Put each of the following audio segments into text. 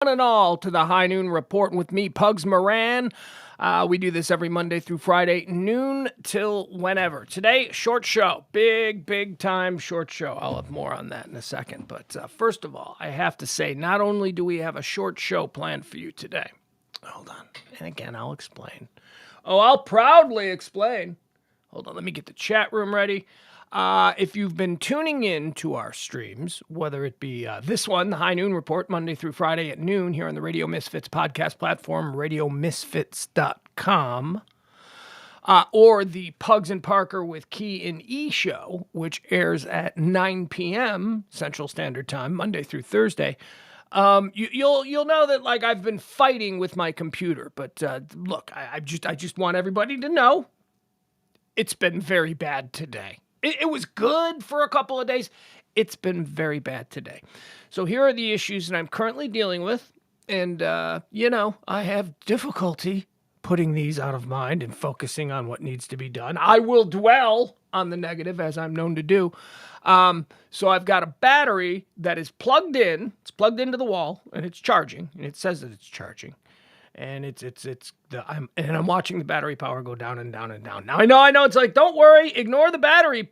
and all to the High Noon Report with me, Pugs Moran. We do this every Monday through Friday, noon till whenever. Today, short show. Big time short show. I'll have more on that in a second. But first of all, I have to say, not only do we have a short show planned for you today. Hold on. And again, I'll explain. Oh, I'll proudly explain. Hold on, let me get the chat room ready. If you've been tuning in to our streams, whether it be this one, the High Noon Report, Monday through Friday at noon here on the Radio Misfits podcast platform, radiomisfits.com, or the Pugs and Parker with Key and E show, which airs at 9 p.m. Central Standard Time, Monday through Thursday, you'll know that like I've been fighting with my computer. But look, I just want everybody to know it's been very bad today. It was good for a couple of days. It's been very bad today. So here are the issues that I'm currently dealing with. And, I have difficulty putting these out of mind and focusing on what needs to be done. I will dwell on the negative, as I'm known to do. So I've got a battery that is plugged in. It's plugged into the wall, and it's charging. And it says that it's charging. And I'm watching the battery power go down and down and down. Now I know it's like, don't worry, ignore the battery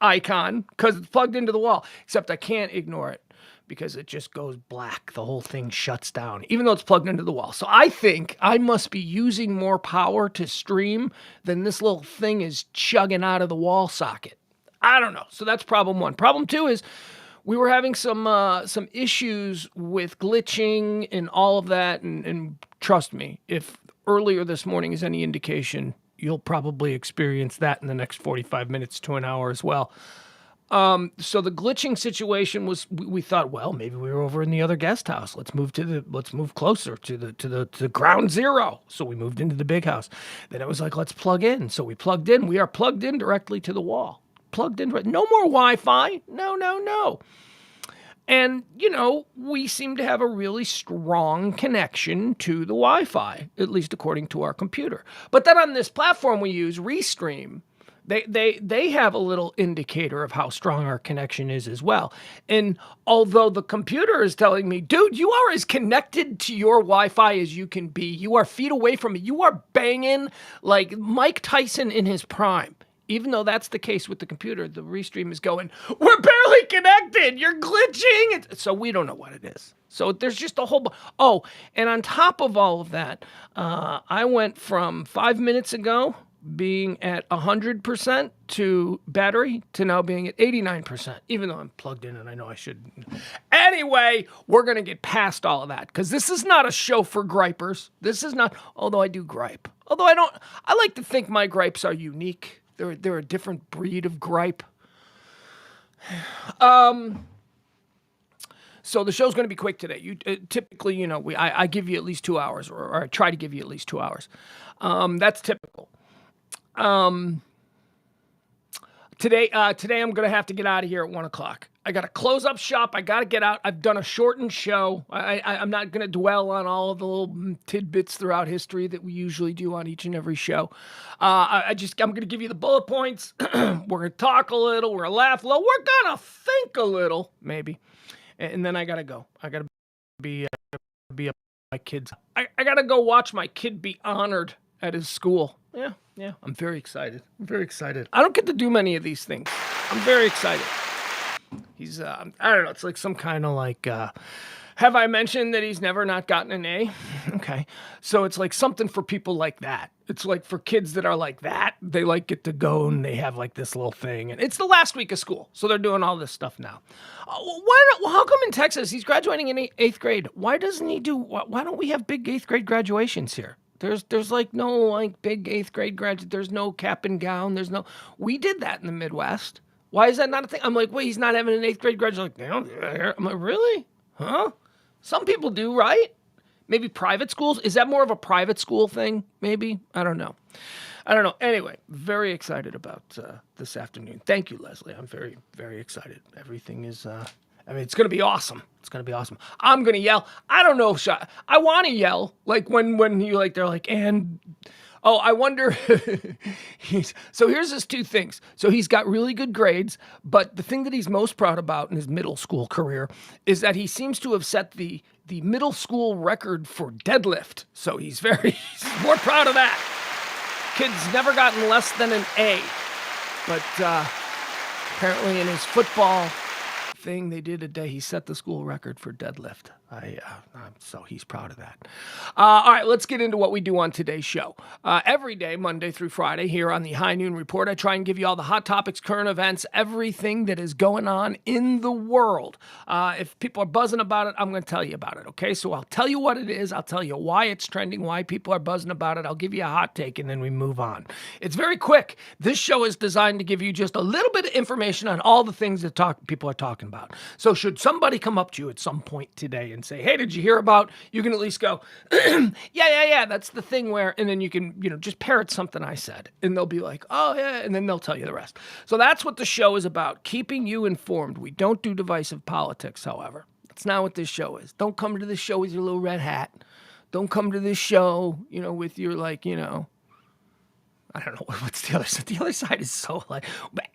icon because it's plugged into the wall. Except I can't ignore it because it just goes black. The whole thing shuts down, even though it's plugged into the wall. So I think I must be using more power to stream than this little thing is chugging out of the wall socket. I don't know. So that's problem one. Problem two is we were having some issues with glitching and all of that, and trust me, if earlier this morning is any indication, you'll probably experience that in the next 45 minutes to an hour as well. So the glitching situation was, we thought, well, maybe we were over in the other guest house. Let's move closer to the ground zero. So we moved into the big house. Then it was like, let's plug in. So we plugged in. We are plugged in directly to the wall. Plugged in. No more Wi-Fi. No. And, we seem to have a really strong connection to the Wi-Fi, at least according to our computer. But then on this platform we use, Restream, they have a little indicator of how strong our connection is as well. And although the computer is telling me, dude, you are as connected to your Wi-Fi as you can be. You are feet away from it. You are banging like Mike Tyson in his prime. Even though that's the case with the computer, the Restream is going, we're barely connected. You're glitching. So we don't know what it is. So there's just a whole... Oh, and on top of all of that, I went from 5 minutes ago being at 100% to battery to now being at 89%, even though I'm plugged in and I know I shouldn't. Anyway, we're going to get past all of that because this is not a show for gripers. This is not... Although I do gripe. Although I like to think my gripes are unique. They're a different breed of gripe. So the show's going to be quick today. You typically, I give you at least 2 hours, or I try to give you at least 2 hours. That's typical. Today I'm going to have to get out of here at 1 o'clock. I got to close up shop. I got to get out. I've done a shortened show. I'm not going to dwell on all of the little tidbits throughout history that we usually do on each and every show. I'm going to give you the bullet points. We're going to talk a little. We're going to laugh a little. We're going to think a little, maybe. And then I got to go. I got to be up my kids. I got to go watch my kid be honored at his school. Yeah. I'm very excited. I don't get to do many of these things. I'm very excited. He's, I don't know, it's like some kind of like, have I mentioned that he's never not gotten an A? Okay. So it's like something for people like that. It's like for kids that are like that, they like get to go and they have like this little thing. And it's the last week of school. So they're doing all this stuff now. How come in Texas, he's graduating in eighth grade? Why don't we have big eighth grade graduations here? There's like no like big eighth grade graduate. There's no cap and gown. We did that in the Midwest. Why is that not a thing? I'm like, wait, he's not having an eighth grade graduate. Like, they don't do that here. I'm like, really? Huh? Some people do, right? Maybe private schools? Is that more of a private school thing? Maybe? I don't know. Anyway, very excited about this afternoon. Thank you, Leslie. I'm very, very excited. Everything is, it's going to be awesome. I'm going to yell. I don't know if I want to yell. Like when you like, they're like, and Oh, I wonder. So here's his two things. So he's got really good grades, but the thing that he's most proud about in his middle school career is that he seems to have set the middle school record for deadlift. So he's he's more proud of that. Kid's never gotten less than an A, but apparently in his football thing they did a day, he set the school record for deadlift. So he's proud of that. All right, let's get into what we do on today's show. Every day, Monday through Friday, here on the High Noon Report, I try and give you all the hot topics, current events, everything that is going on in the world. If people are buzzing about it, I'm going to tell you about it, okay? So I'll tell you what it is. I'll tell you why it's trending, why people are buzzing about it. I'll give you a hot take, and then we move on. It's very quick. This show is designed to give you just a little bit of information on all the things that people are talking about. So should somebody come up to you at some point today and say, hey, did you hear about, you can at least go, yeah, that's the thing where, and then you can, just parrot something I said, and they'll be like, oh yeah, and then they'll tell you the rest. So that's what the show is about, keeping you informed. We don't do divisive politics, however. That's not what this show is. Don't come to this show with your little red hat. Don't come to this show, with your I don't know, what's the other side? The other side is so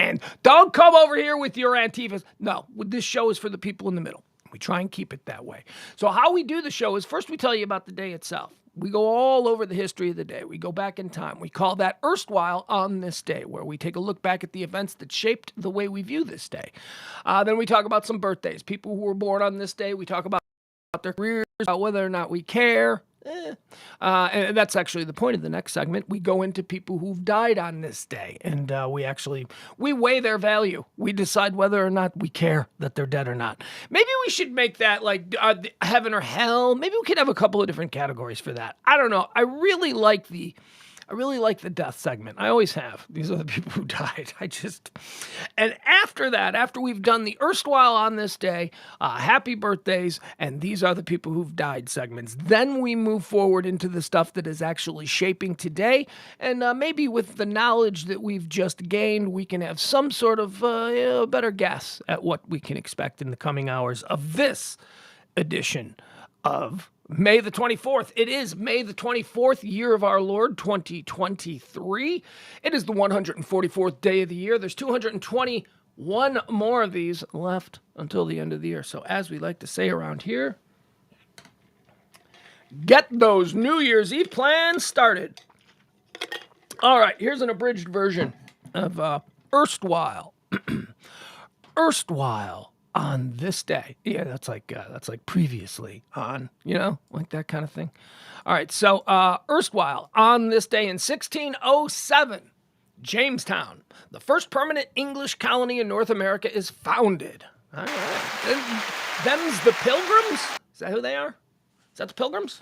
and don't come over here with your Antifas. No, this show is for the people in the middle. We try and keep it that way. So how we do the show is first we tell you about the day itself. We go all over the history of the day. We go back in time. We call that Erstwhile on this day, where we take a look back at the events that shaped the way we view this day. Then we talk about some birthdays, people who were born on this day. We talk about their careers, about whether or not we care. And that's actually the point of the next segment. We go into people who've died on this day, and we weigh their value. We decide whether or not we care that they're dead or not. Maybe we should make that like heaven or hell. Maybe we could have a couple of different categories for that. I don't know. I really like the death segment. I always have. These are the people who died. And after that, after we've done the Erstwhile on this day, happy birthdays, and these are the people who've died segments, then we move forward into the stuff that is actually shaping today. And maybe with the knowledge that we've just gained, we can have some sort of better guess at what we can expect in the coming hours of this edition of May the 24th. It is May the 24th, year of our Lord, 2023. It is the 144th day of the year. There's 221 more of these left until the end of the year. So as we like to say around here, get those New Year's Eve plans started. All right, here's an abridged version of Erstwhile. Erstwhile. On this day. Yeah, that's like previously on, like that kind of thing. All right, so Erstwhile, on this day in 1607, Jamestown, the first permanent English colony in North America, is founded. All right. Them's the Pilgrims? Is that who they are? Is that the Pilgrims?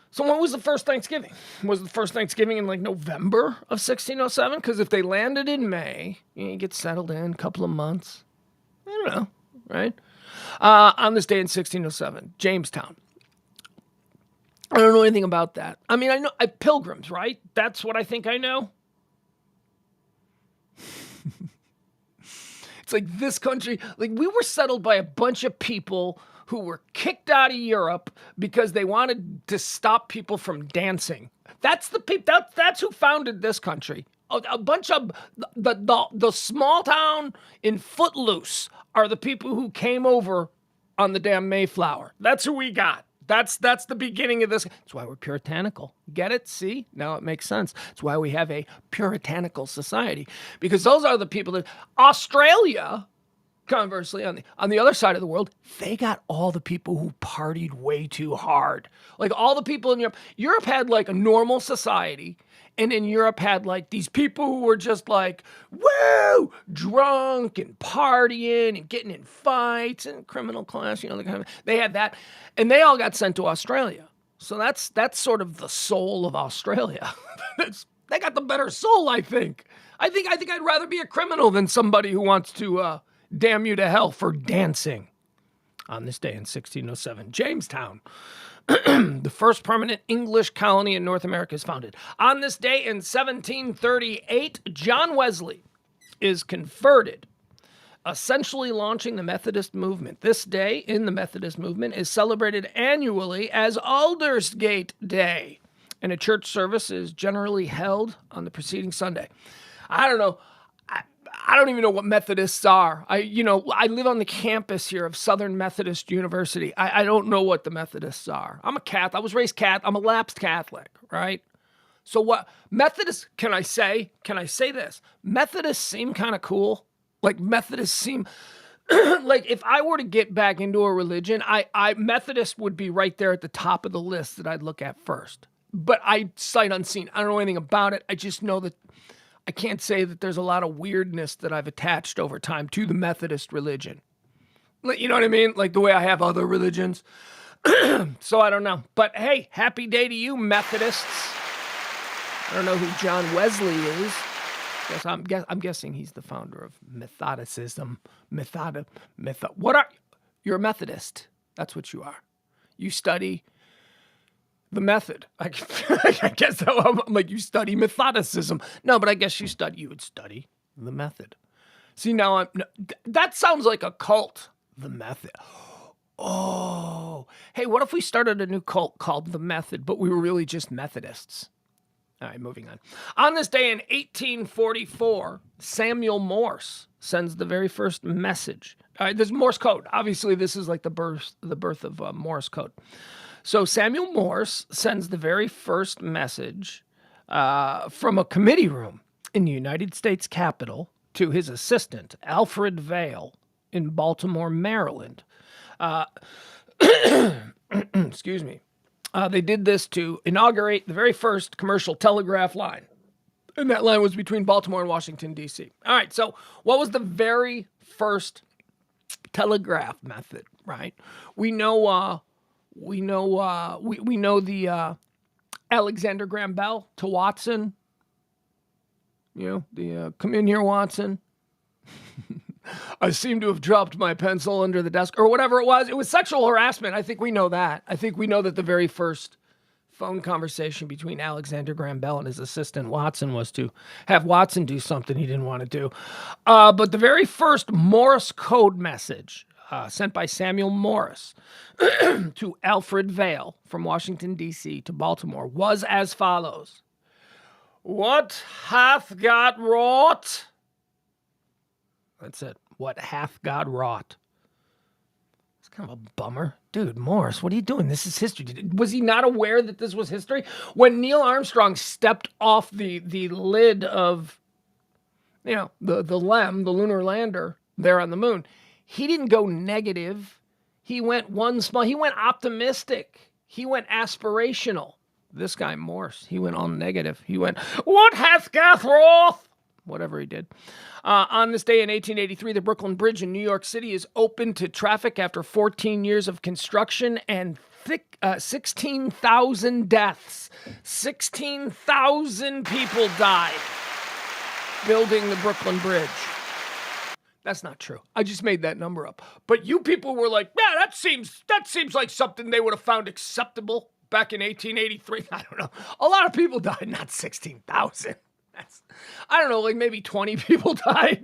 So when was the first Thanksgiving? Was the first Thanksgiving in November of 1607? Because if they landed in May, you get settled in a couple of months. I don't know, right? On this day in 1607, Jamestown. I don't know anything about that. I mean, I know Pilgrims, right? That's what I think I know. It's like this country, we were settled by a bunch of people who were kicked out of Europe because they wanted to stop people from dancing. That's that's who founded this country. A bunch of the small town in Footloose are the people who came over on the damn Mayflower. That's who we got. That's the beginning of this. That's why we're puritanical. Get it? See? Now it makes sense. That's why we have a puritanical society. Because those are the people that Australia, conversely, on the other side of the world, they got all the people who partied way too hard. All the people in Europe. Europe had a normal society. And in Europe had these people who were just woo, drunk and partying and getting in fights and criminal class, they had that. And they all got sent to Australia. So that's sort of the soul of Australia. They got the better soul, I think. I think I'd rather be a criminal than somebody who wants to damn you to hell for dancing. On this day in 1607, Jamestown, the first permanent English colony in North America, is founded. On this day in 1738, John Wesley is converted, essentially launching the Methodist movement. This day in the Methodist movement is celebrated annually as Aldersgate Day. and a church service is generally held on the preceding Sunday. I don't know. I don't even know what Methodists are. I live on the campus here of Southern Methodist University. I don't know what the Methodists are. I'm a Catholic. I was raised Catholic. I'm a lapsed Catholic, right? So what Methodists, can I say this? Methodists seem kind of cool. Like Methodists seem like if I were to get back into a religion, I Methodist would be right there at the top of the list that I'd look at first. But sight unseen. I don't know anything about it. I just know that I can't say that there's a lot of weirdness that I've attached over time to the Methodist religion. You know what I mean? Like the way I have other religions. So I don't know. But hey, happy day to you, Methodists. I don't know who John Wesley is. I'm guessing he's the founder of Methodicism. What are you're a Methodist? That's what you are. You study the method. I guess I'm like, you study Methodicism. No, but I guess you would study the method. See, now that sounds like a cult. The method. Oh, hey, what if we started a new cult called the Method, but we were really just Methodists? All right, moving on. On this day in 1844, Samuel Morse sends the very first message. All right, there's Morse code. Obviously, this is like the birth of Morse code. So Samuel Morse sends the very first message from a committee room in the United States Capitol to his assistant, Alfred Vail, in Baltimore, Maryland. Excuse me. They did this to inaugurate the very first commercial telegraph line. And that line was between Baltimore and Washington, D.C. All right, so what was the very first telegraph method, right? We know the Alexander Graham Bell to Watson. Come in here, Watson. I seem to have dropped my pencil under the desk, or whatever it was. It was sexual harassment. I think we know that. I think we know that the very first phone conversation between Alexander Graham Bell and his assistant Watson was to have Watson do something he didn't want to do. But the very first Morse code message sent by Samuel Morse to Alfred Vail from Washington, D.C. to Baltimore was as follows. What hath God wrought? That's it. What hath God wrought? It's kind of a bummer. Dude, Morse, what are you doing? This is history. Was he not aware that this was history? When Neil Armstrong stepped off the lid of, the LEM, the lunar lander there on the moon, he didn't go negative. He went he went optimistic. He went aspirational. This guy, Morse, he went all negative. He went, what hath God wrought? Whatever he did. On this day in 1883, the Brooklyn Bridge in New York City is open to traffic after 14 years of construction and 16,000 deaths. 16,000 people died building the Brooklyn Bridge. That's not true. I just made that number up. But you people were like, yeah, that seems like something they would have found acceptable back in 1883. I don't know. A lot of people died, not 16,000. I don't know, like maybe 20 people died.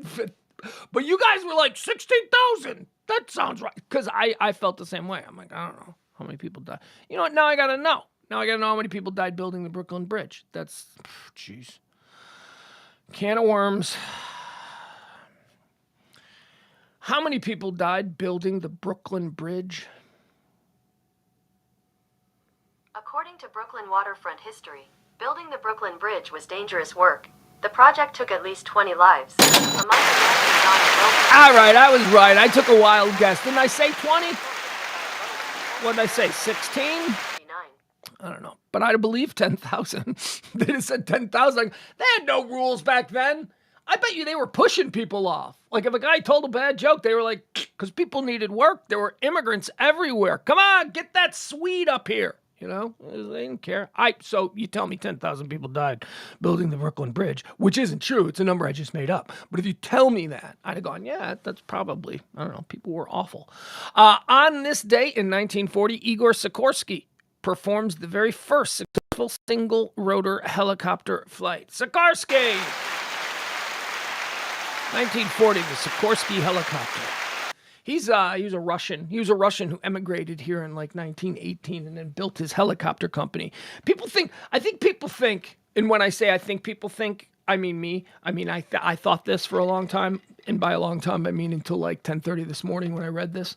But you guys were like, 16,000. That sounds right. Because I felt the same way. I'm like, I don't know how many people died. You know what? Now I got to know. Now I got to know how many people died building the Brooklyn Bridge. That's, jeez. Can of worms. How many people died building the Brooklyn Bridge? According to Brooklyn waterfront history, building the Brooklyn Bridge was dangerous work. The project took at least 20 lives. Among the deaths was all right, I was right. I took a wild guess. Didn't I say 20? What did I say, 16? 39. I don't know. But I believe 10,000. They just said 10,000. They had no rules back then. I bet you they were pushing people off. Like if a guy told a bad joke, they were like, because people needed work. There were immigrants everywhere. Come on, get that Swede up here. They didn't care. So you tell me 10,000 people died building the Brooklyn Bridge, which isn't true. It's a number I just made up. But if you tell me that, I'd have gone, yeah, that's probably, I don't know, people were awful. On this day in 1940, Igor Sikorsky performs the very first successful single-rotor helicopter flight. Sikorsky! 1940, the Sikorsky helicopter. He was a Russian. He was a Russian who emigrated here in like 1918 and then built his helicopter company. I think people think, and when I say I think people think, I mean me. I mean, I thought this for a long time, and by a long time, I mean until like 10:30 this morning when I read this.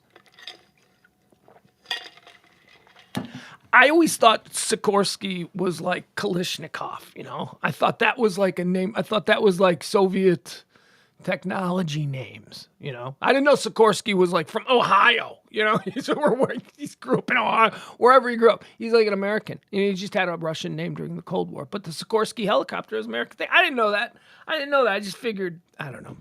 I always thought Sikorsky was like Kalishnikov, you know? I thought that was like a name. I thought that was like Soviet technology names, you know? I didn't know Sikorsky was like from Ohio, you know? He grew up in Ohio, wherever he grew up. He's like an American. And he just had a Russian name during the Cold War. But the Sikorsky helicopter is an American thing. I didn't know that. I just figured, I don't know.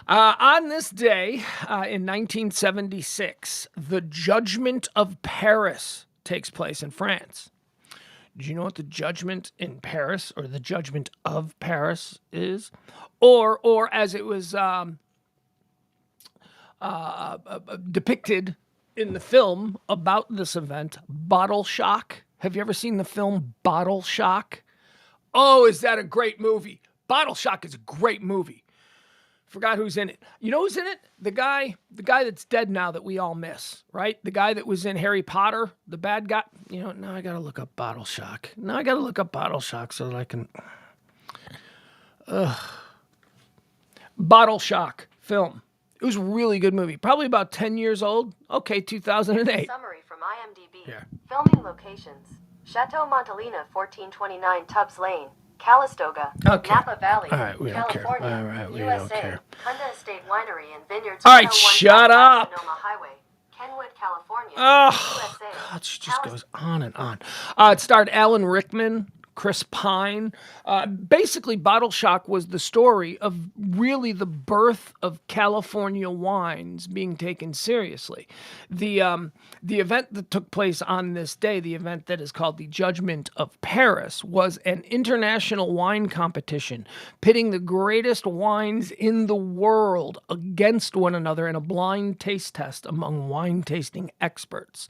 On this day, in 1976, the Judgment of Paris takes place in France. Do you know what the Judgment in Paris or the Judgment of Paris is? Or as it was depicted in the film about this event, Bottle Shock. Have you ever seen the film Bottle Shock? Oh, is that a great movie? Bottle Shock is a great movie. Forgot who's in it. You know who's in it? The guy that's dead now that we all miss, right? The guy that was in Harry Potter, the bad guy. You know, now I got to look up Bottle Shock. Now I got to look up Bottle Shock so that I can... Bottle Shock film. It was a really good movie. Probably about 10 years old. Okay, 2008. Summary from IMDb. Yeah. Filming locations. Chateau Montalina, 1429 Tubbs Lane, Calistoga, Okay. Napa Valley, All right, we don't care. California, All right, we USA, don't care. Kunda Estate Winery and Vineyards. All right, 101 shut South up. Sonoma Highway, Kenwood, California, Oh, USA. God, she just goes on and on. It starred Alan Rickman, Chris Pine. Basically, Bottle Shock was the story of really the birth of California wines being taken seriously. The event that took place on this day, the event that is called the Judgment of Paris, was an international wine competition pitting the greatest wines in the world against one another in a blind taste test among wine tasting experts.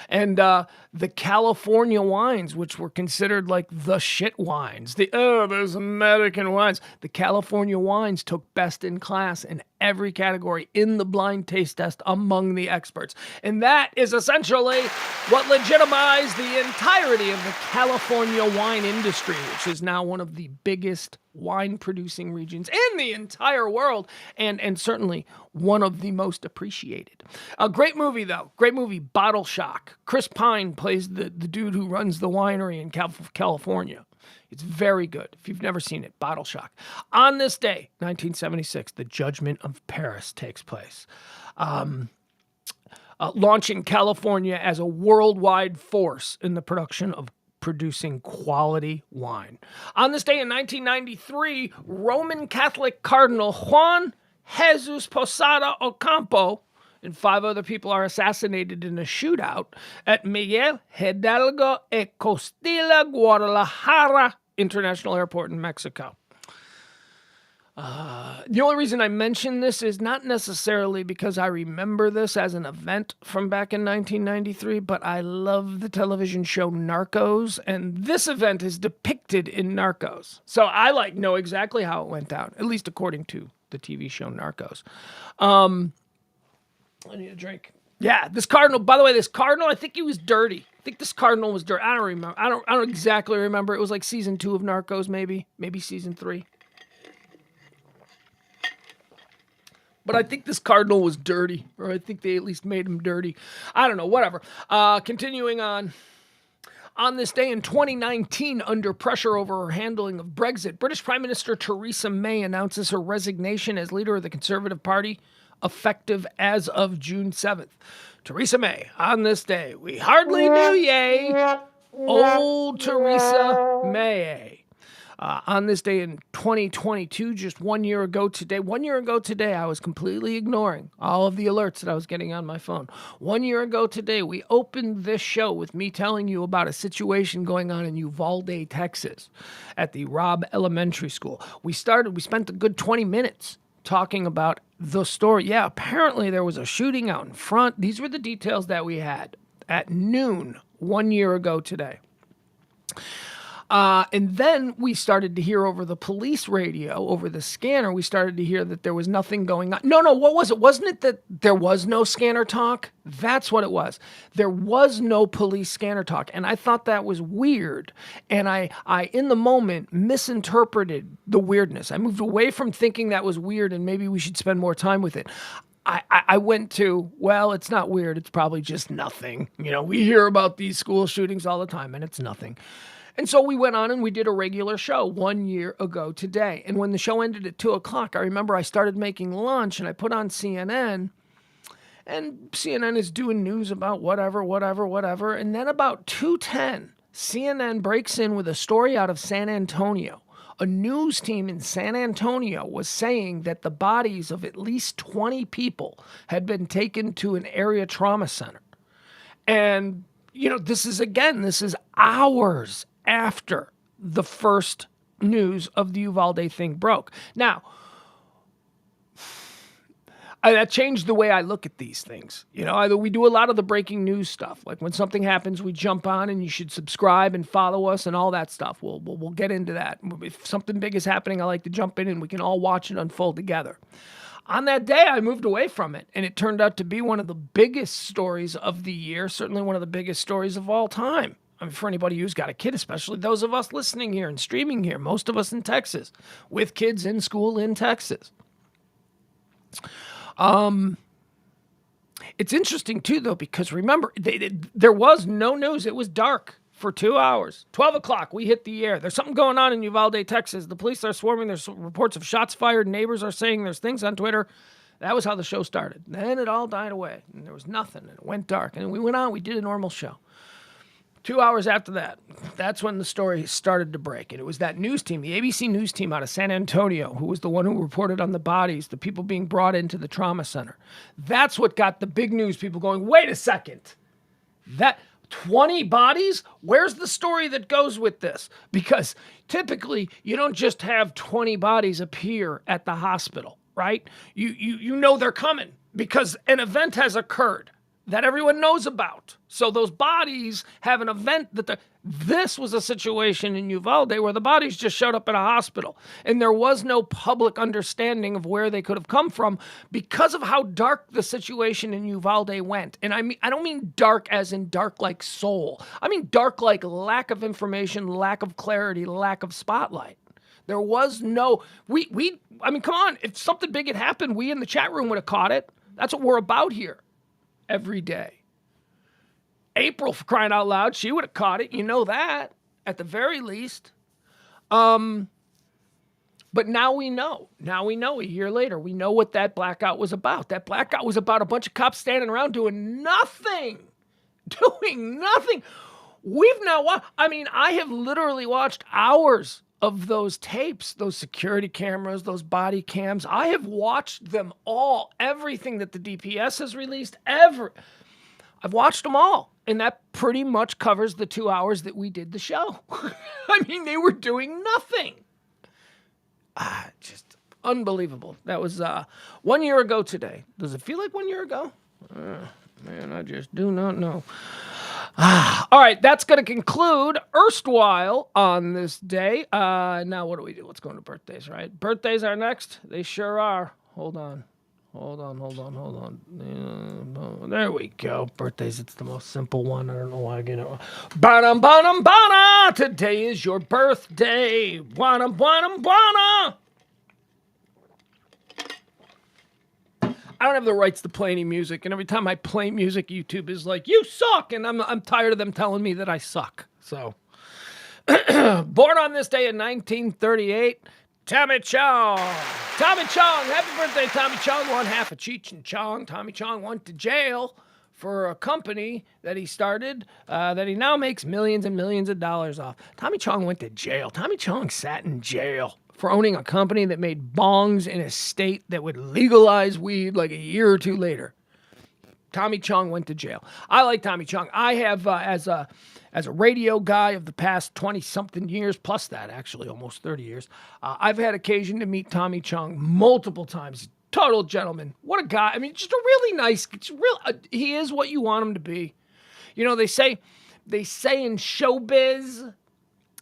And the California wines, which were considered like the shit wines, those American wines, the California wines took best in class in every category in the blind taste test among the experts. And that is essentially what legitimized the entirety of the California wine industry, which is now one of the biggest wine producing regions in the entire world, and certainly one of the most appreciated. A great movie, though. Great movie, Bottle Shock. Chris Pine plays the dude who runs the winery in California. It's very good. If you've never seen it, Bottle Shock. On this day, 1976, the Judgment of Paris takes place. Launching California as a worldwide force in the production of producing quality wine. On this day in 1993, Roman Catholic Cardinal Juan Jesus Posada Ocampo and 5 other people are assassinated in a shootout at Miguel Hidalgo y Costilla Guadalajara International Airport in Mexico. The only reason I mention this is not necessarily because I remember this as an event from back in 1993, but I love the television show Narcos, and this event is depicted in Narcos. So I know exactly how it went down, at least according to the TV show Narcos. I need a drink. Yeah, this cardinal, by the way, I think he was dirty. I think this cardinal was dirty. I don't remember. I don't exactly remember. It was like season 2 of Narcos, maybe season 3. But I think this cardinal was dirty, or I think they at least made him dirty. I don't know, whatever. Continuing on. On this day in 2019, under pressure over her handling of Brexit, British Prime Minister Theresa May announces her resignation as leader of the Conservative Party, effective as of June 7th. Theresa May, on this day, we hardly knew ye, old Theresa May. On this day in 2022, just 1 year ago today, I was completely ignoring all of the alerts that I was getting on my phone. 1 year ago today, we opened this show with me telling you about a situation going on in Uvalde, Texas, at the Robb Elementary School. We spent a good 20 minutes talking about the story. Yeah, apparently there was a shooting out in front. These were the details that we had at noon 1 year ago today. And then we started to hear over the police radio, over the scanner, we started to hear that there was nothing going on. No, what was it? Wasn't it that there was no scanner talk? That's what it was. There was no police scanner talk. And I thought that was weird. And I in the moment, misinterpreted the weirdness. I moved away from thinking that was weird and maybe we should spend more time with it. I went to, well, it's not weird. It's probably just nothing. We hear about these school shootings all the time and it's nothing. And so we went on and we did a regular show 1 year ago today. And when the show ended at 2:00, I remember I started making lunch and I put on CNN. And CNN is doing news about whatever. And then about 2:10, CNN breaks in with a story out of San Antonio. A news team in San Antonio was saying that the bodies of at least 20 people had been taken to an area trauma center. And, this is hours after the first news of the Uvalde thing broke. Now, that changed the way I look at these things. We do a lot of the breaking news stuff. Like when something happens, we jump on and you should subscribe and follow us and all that stuff. We'll get into that. If something big is happening, I like to jump in and we can all watch it unfold together. On that day, I moved away from it, and it turned out to be one of the biggest stories of the year, certainly one of the biggest stories of all time. I mean, for anybody who's got a kid, especially those of us listening here and streaming here, most of us in Texas, with kids in school in Texas. It's interesting, too, though, because remember, there was no news. It was dark for 2 hours. 12:00, we hit the air. There's something going on in Uvalde, Texas. The police are swarming. There's reports of shots fired. Neighbors are saying there's things on Twitter. That was how the show started. Then it all died away, and there was nothing, and it went dark. And we went on. We did a normal show. 2 hours after that, that's when the story started to break. And it was that news team, the ABC news team out of San Antonio, who was the one who reported on the bodies, the people being brought into the trauma center. That's what got the big news people going, wait a second. That 20 bodies? Where's the story that goes with this? Because typically, you don't just have 20 bodies appear at the hospital, right? You know they're coming because an event has occurred that everyone knows about. So those bodies have an event this was a situation in Uvalde where the bodies just showed up at a hospital and there was no public understanding of where they could have come from because of how dark the situation in Uvalde went. And I don't mean dark as in dark like soul. I mean dark like lack of information, lack of clarity, lack of spotlight. There was no, come on, if something big had happened, we in the chat room would have caught it. That's what we're about here. Every day. April, for crying out loud, she would have caught it. You know that, at the very least. But now we know. Now we know a year later. We know what that blackout was about. That blackout was about a bunch of cops standing around doing nothing. Doing nothing. I have literally watched hours of those tapes, those security cameras, those body cams. I have watched them all, everything that the DPS has released, I've watched them all. And that pretty much covers the 2 hours that we did the show. They were doing nothing. Just unbelievable. That was 1 year ago today. Does it feel like 1 year ago? Man, I just do not know. All right, that's going to conclude Erstwhile on this day. Now, what do we do? Let's go into birthdays, right? Birthdays are next. They sure are. Hold on. There we go. Birthdays, it's the most simple one. I don't know why I get it wrong. Bana. Today is your birthday. Bana. I don't have the rights to play any music, and every time I play music, YouTube is like, "You suck," and I'm tired of them telling me that I suck. So, born on this day in 1938, Tommy Chong. Tommy Chong, happy birthday, Tommy Chong. One half of Cheech and Chong. Tommy Chong went to jail for a company that he started that he now makes millions and millions of dollars off. Tommy Chong went to jail. Tommy Chong sat in jail for owning a company that made bongs in a state that would legalize weed like a year or two later. Tommy Chong went to jail. I like Tommy Chong. I have, as a radio guy of the past 20-something years, plus that actually, almost 30 years, I've had occasion to meet Tommy Chong multiple times. Total gentleman. What a guy. Just a really nice, he is what you want him to be. They say in showbiz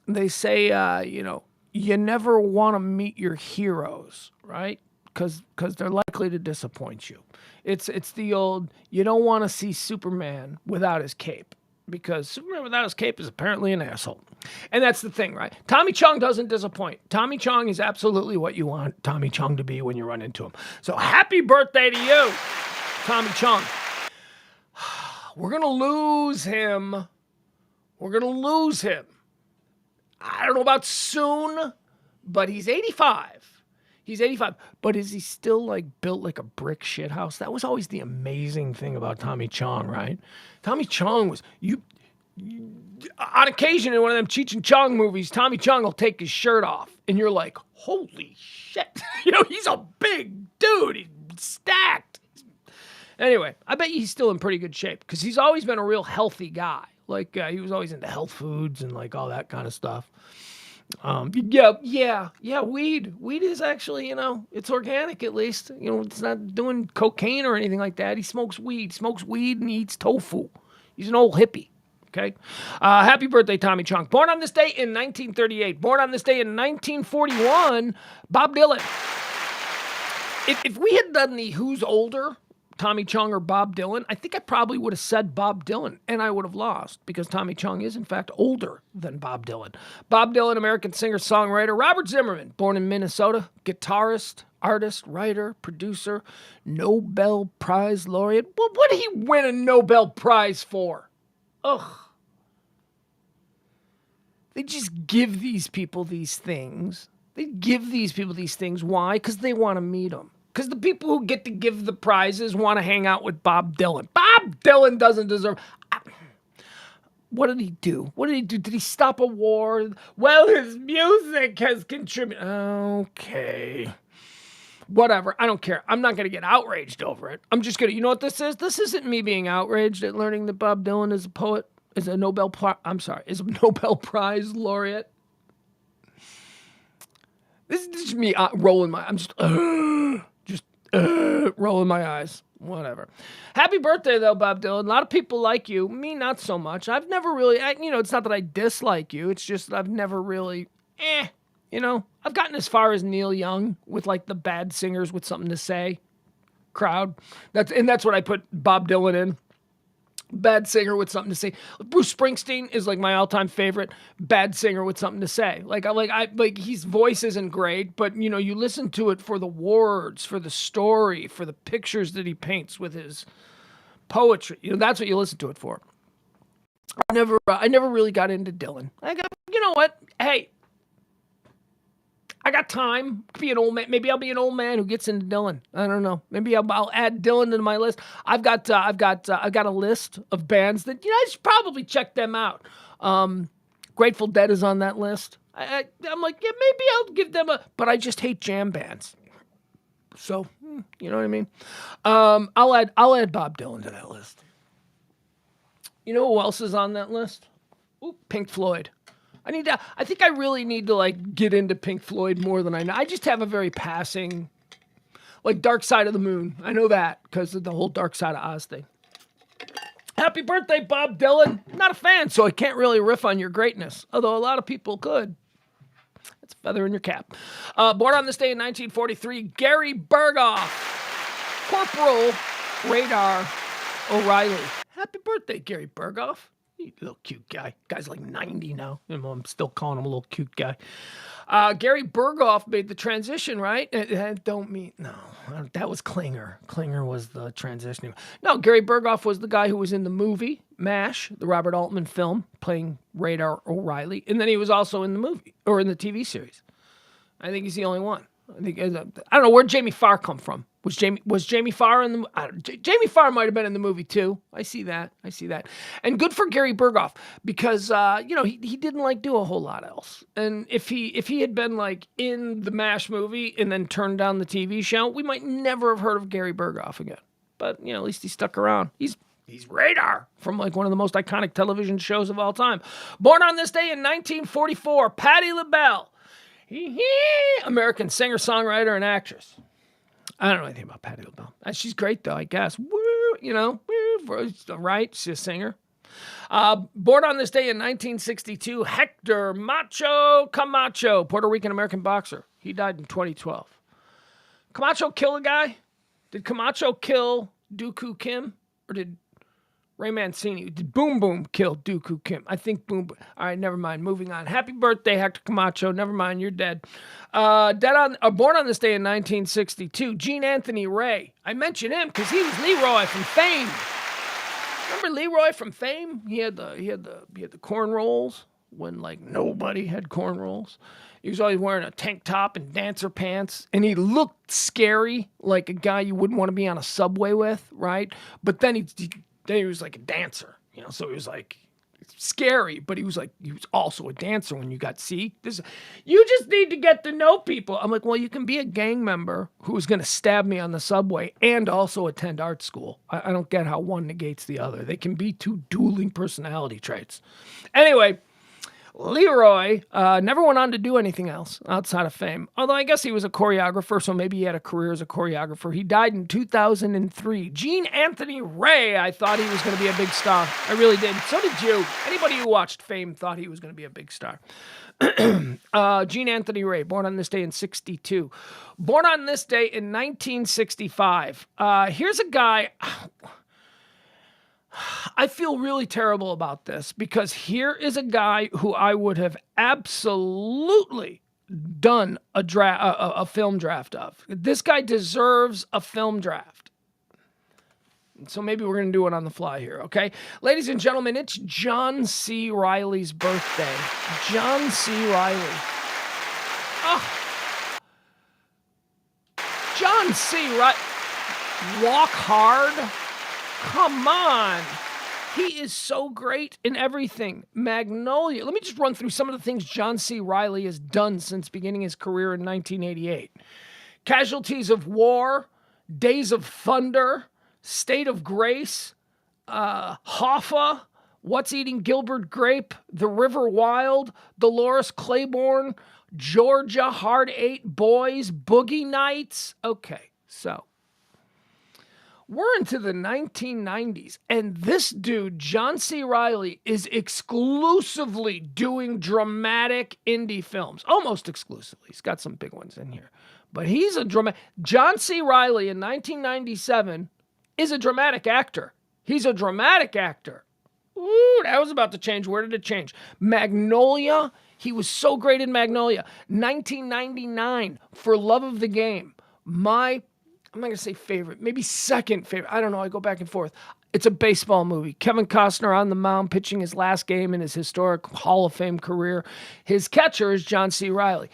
they say, you never want to meet your heroes, right? Because they're likely to disappoint you. It's the old, you don't want to see Superman without his cape, because Superman without his cape is apparently an asshole. And that's the thing, right? Tommy Chong doesn't disappoint. Tommy Chong is absolutely what you want Tommy Chong to be when you run into him. So happy birthday to you, Tommy Chong. We're going to lose him. I don't know about soon, but he's 85. He's 85. But is he still like built like a brick shit house? That was always the amazing thing about Tommy Chong, right? Tommy Chong was, on occasion in one of them Cheech and Chong movies, Tommy Chong will take his shirt off and you're like, holy shit. He's a big dude. He's stacked. Anyway, I bet he's still in pretty good shape because he's always been a real healthy guy. Like, he was always into health foods and like all that kind of stuff. Weed. Weed is actually, it's organic at least. It's not doing cocaine or anything like that. He smokes weed. And he eats tofu. He's an old hippie. Okay. Happy birthday, Tommy Chong. Born on this day in 1938. Born on this day in 1941, Bob Dylan. If we had done the who's older, Tommy Chong or Bob Dylan, I think I probably would have said Bob Dylan, and I would have lost because Tommy Chong is, in fact, older than Bob Dylan. Bob Dylan, American singer-songwriter. Robert Zimmerman, born in Minnesota, guitarist, artist, writer, producer, Nobel Prize laureate. Well, what did he win a Nobel Prize for? Ugh. They just give these people these things. Why? Because they want to meet them. Because the people who get to give the prizes want to hang out with Bob Dylan. Bob Dylan doesn't deserve... What did he do? Did he stop a war? Well, his music has contributed... Okay. Whatever. I don't care. I'm not going to get outraged over it. I'm just going to... You know what this is? This isn't me being outraged at learning that Bob Dylan is a poet, is a Nobel Prize laureate. This is just me rolling my... I'm just... rolling my eyes. Whatever. Happy birthday, though, Bob Dylan. A lot of people like you. Me, not so much. I've never really... it's not that I dislike you. It's just that I've never really... I've gotten as far as Neil Young with, like, the bad singers with something to say crowd. That's what I put Bob Dylan in. Bad singer with something to say. Bruce Springsteen is like my all-time favorite bad singer with something to say. Like his voice isn't great, but you listen to it for the words, for the story, for the pictures that he paints with his poetry. That's what you listen to it for. I never really got into Dylan. You know what? Hey, I got time. Be an old man. Maybe I'll be an old man who gets into Dylan. I don't know. Maybe I'll add Dylan to my list. I've got a list of bands that I should probably check them out. Grateful Dead is on that list. I'm like, yeah, maybe I'll give them but I just hate jam bands. So you know what I mean. I'll add Bob Dylan to that list. You know who else is on that list? Ooh, Pink Floyd. I think I really need to like get into Pink Floyd more than I know. I just have a very passing, like Dark Side of the Moon. I know that because of the whole Dark Side of Oz thing. Happy birthday, Bob Dylan. Not a fan, so I can't really riff on your greatness, although a lot of people could. It's a feather in your cap. Born on this day in 1943, Gary Berghoff, Corporal Radar O'Reilly. Happy birthday, Gary Berghoff. You little cute guy. Guy's like 90 now. I'm still calling him a little cute guy. Gary Berghoff made the transition, right? No, that was Klinger. Klinger was the transition. No, Gary Berghoff was the guy who was in the movie MASH, the Robert Altman film, playing Radar O'Reilly. And then he was also in the movie, or in the TV series. I think he's the only one. I don't know, where'd Jamie Farr come from? Was Jamie Farr in the... Jamie Farr might have been in the movie, too. I see that. And good for Gary Berghoff, because, he didn't, like, do a whole lot else. And if he had been, like, in the MASH movie and then turned down the TV show, we might never have heard of Gary Berghoff again. But, at least he stuck around. He's Radar from, like, one of the most iconic television shows of all time. Born on this day in 1944, Patti LaBelle. American singer-songwriter and actress. I don't know anything about Patti LaBelle. She's great, though, I guess. Woo, right? She's a singer. Born on this day in 1962, Hector Macho Camacho, Puerto Rican-American boxer. He died in 2012. Camacho kill a guy? Did Camacho kill Dooku Kim? Or did Ray Mancini? Did Boom Boom kill Dooku Kim? I think Boom Boom. All right, never mind. Moving on. Happy birthday, Hector Camacho. Never mind, you're dead. Born on this day in 1962, Gene Anthony Ray. I mention him because he was Leroy from Fame. Remember Leroy from Fame? He had the cornrows when like nobody had cornrows. He was always wearing a tank top and dancer pants, and he looked scary, like a guy you wouldn't want to be on a subway with, right? But then he was like a dancer, so he was like scary, but he was also a dancer when you got, you just need to get to know people. I'm like, well, you can be a gang member who's going to stab me on the subway and also attend art school. I don't get how one negates the other. They can be two dueling personality traits. Anyway, Leroy never went on to do anything else outside of Fame. Although I guess he was a choreographer, so maybe he had a career as a choreographer. He died in 2003. Gene Anthony Ray, I thought he was going to be a big star. I really did. So did you. Anybody who watched Fame thought he was going to be a big star. Gene Anthony Ray, born on this day in 62. Born on this day in 1965. Here's a guy... I feel really terrible about this because here is a guy who I would have absolutely done a film draft of. This guy deserves a film draft. So maybe we're going to do it on the fly here, okay? Ladies and gentlemen, it's John C. Reilly's birthday. John C. Reilly. Oh. John C. Reilly. Walk Hard. Come on. He is so great in everything. Magnolia. Let me just run through some of the things John C. Reilly has done since beginning his career in 1988. Casualties of War, Days of Thunder, State of Grace, Hoffa, What's Eating Gilbert Grape, The River Wild, Dolores Claiborne, Georgia, Hard Eight Boys, Boogie Nights. Okay, so we're into the 1990s, and this dude, John C. Reilly, is exclusively doing dramatic indie films. Almost exclusively. He's got some big ones in here. But he's a dramatic... John C. Reilly in 1997 is a dramatic actor. He's a dramatic actor. Ooh, that was about to change. Where did it change? Magnolia. He was so great in Magnolia. 1999, For Love of the Game. I'm not going to say favorite, maybe second favorite. I don't know. I go back and forth. It's a baseball movie. Kevin Costner on the mound pitching his last game in his historic Hall of Fame career. His catcher is John C. Reilly.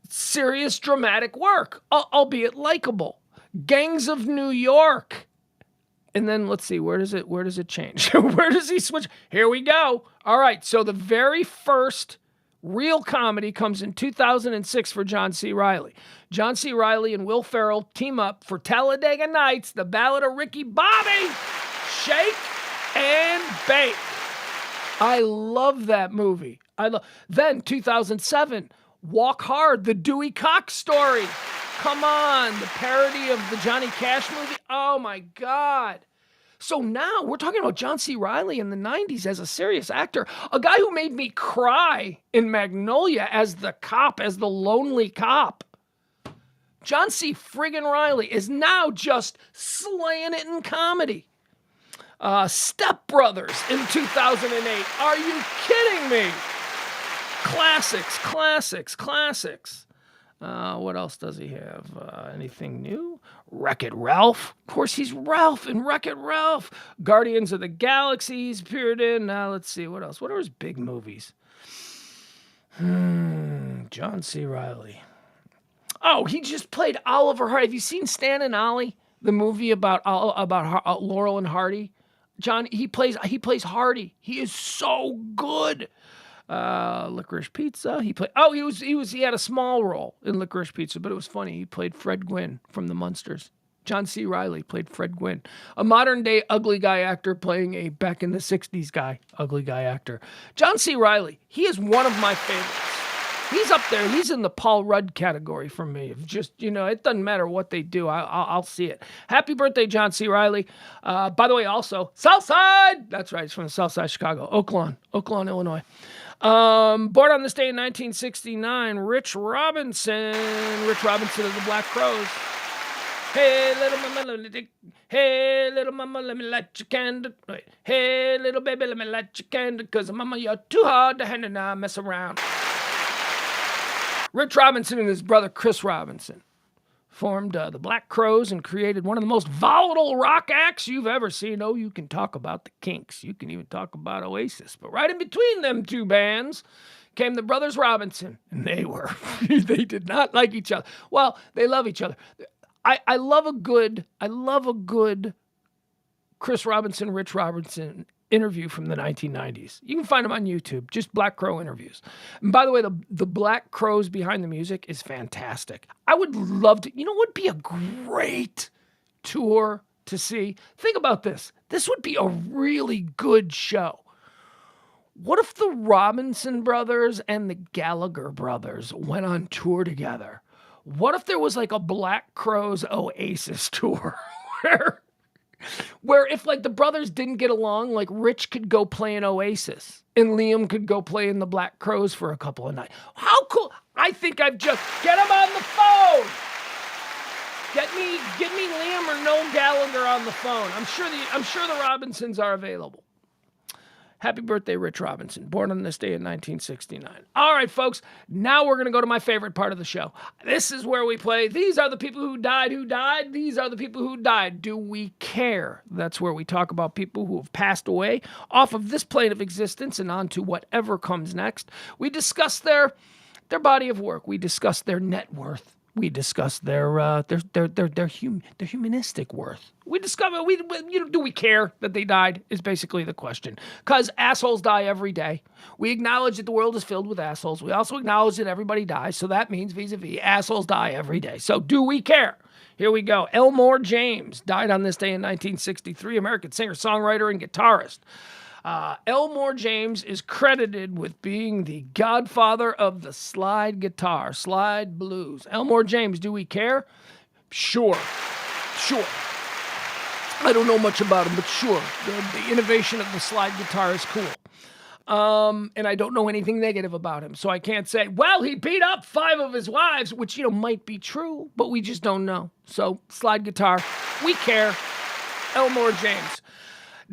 Serious dramatic work, albeit likable. Gangs of New York. And then let's see, where does it change? Where does he switch? Here we go. All right, so the very first real comedy comes in 2006 for John C. Reilly. John C. Reilly and Will Ferrell team up for Talladega Nights, The Ballad of Ricky Bobby, Shake and Bake. I love that movie. Then 2007, Walk Hard, the Dewey Cox story. Come on, the parody of the Johnny Cash movie. Oh my God. So now we're talking about John C. Reilly in the 90s as a serious actor, a guy who made me cry in Magnolia as the cop, as the lonely cop. John C. friggin' Reilly is now just slaying it in comedy. Step Brothers in 2008. Are you kidding me? Classics, classics, classics. What else does he have? Anything new? Wreck-It Ralph. Of course, he's Ralph in Wreck-It Ralph. Guardians of the Galaxy he's appeared in. Let's see, what else? What are his big movies? John C. Reilly. Oh, he just played Oliver Hardy. Have you seen Stan and Ollie, the movie about Laurel and Hardy? John, he plays Hardy. He is so good. Licorice Pizza. He had a small role in Licorice Pizza, but it was funny. He played Fred Gwynn from the Munsters. John C. Reilly played Fred Gwynn, a modern day ugly guy actor playing a back in the 60s ugly guy actor. John C. Reilly, he is one of my favorites. He's up there. He's in the Paul Rudd category for me. Of just, it doesn't matter what they do. I'll see it. Happy birthday, John C. Riley. By the way, also, Southside. That's right. He's from the South Side of Chicago. Oaklawn, Illinois. Born on this day in 1969, Rich Robinson. Rich Robinson of the Black Crowes. Hey, little mama, let me light your candle. Wait. Hey, little baby, let me light your candle. Cause mama, you're too hard to handle now. Mess around. Rich Robinson and his brother Chris Robinson formed the Black Crowes and created one of the most volatile rock acts you've ever seen. Oh, you can talk about the Kinks. You can even talk about Oasis. But right in between them two bands came the brothers Robinson. And they did not like each other. Well, they love each other. I love a good Chris Robinson, Rich Robinson interview from the 1990s. You can find them on YouTube, just Black Crow interviews. And by the way, the Black Crowes behind the music is fantastic. I would love to, what would be a great tour to see? Think about this. This would be a really good show. What if the Robinson brothers and the Gallagher brothers went on tour together? What if there was like a Black Crowes Oasis tour where if like the brothers didn't get along, like Rich could go play in Oasis and Liam could go play in the Black Crowes for a couple of nights. How cool. I think I've just, get him on the phone. Get me Liam or Noel Gallagher on the phone. I'm sure the Robinsons are available. Happy birthday, Rich Robinson, born on this day in 1969. All right, folks, now we're going to go to my favorite part of the show. This is where we play, these are the people who died. These are the people who died. Do we care? That's where we talk about people who have passed away off of this plane of existence and on to whatever comes next. We discuss their body of work. We discuss their net worth. We discuss their humanistic worth. We discover, do we care that they died is basically the question. Because assholes die every day. We acknowledge that the world is filled with assholes. We also acknowledge that everybody dies. So that means vis-a-vis, assholes die every day. So do we care? Here we go. Elmore James died on this day in 1963, American singer, songwriter, and guitarist. Elmore James is credited with being the godfather of the slide guitar, slide blues. Elmore James, do we care? Sure. I don't know much about him, but sure. The innovation of the slide guitar is cool. And I don't know anything negative about him, so I can't say, well, he beat up 5 of his wives, which, might be true, but we just don't know. So, slide guitar, we care. Elmore James.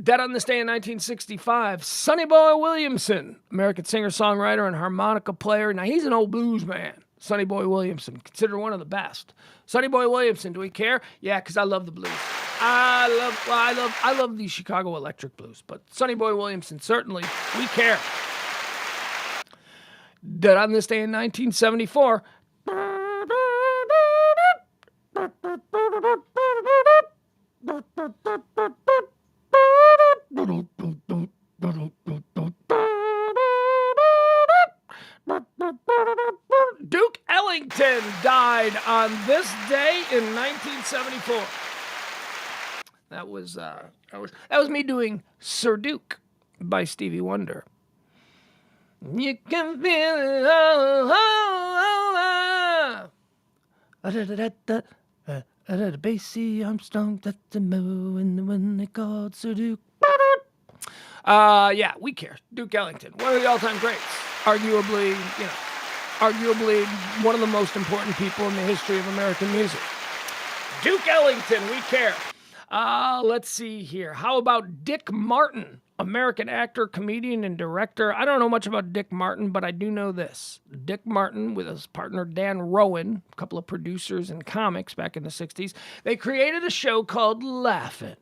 Dead on this day in 1965, Sonny Boy Williamson, American singer, songwriter, and harmonica player. Now, he's an old blues man. Sonny Boy Williamson, considered one of the best. Sonny Boy Williamson, do we care? Yeah, because I love the blues. I love the Chicago Electric Blues, but Sonny Boy Williamson, certainly, we care. Dead on this day in 1974. Duke Ellington died on this day in 1974. That was me doing Sir Duke by Stevie Wonder. You can feel it all. Basie Armstrong, that's the moo, and when they called Sir Duke. Yeah, we care. Duke Ellington, one of the all-time greats. Arguably one of the most important people in the history of American music. Duke Ellington, we care. Let's see here. How about Dick Martin, American actor, comedian, and director? I don't know much about Dick Martin, but I do know this. Dick Martin, with his partner Dan Rowan, a couple of producers in comics back in the 60s, they created a show called Laugh-In.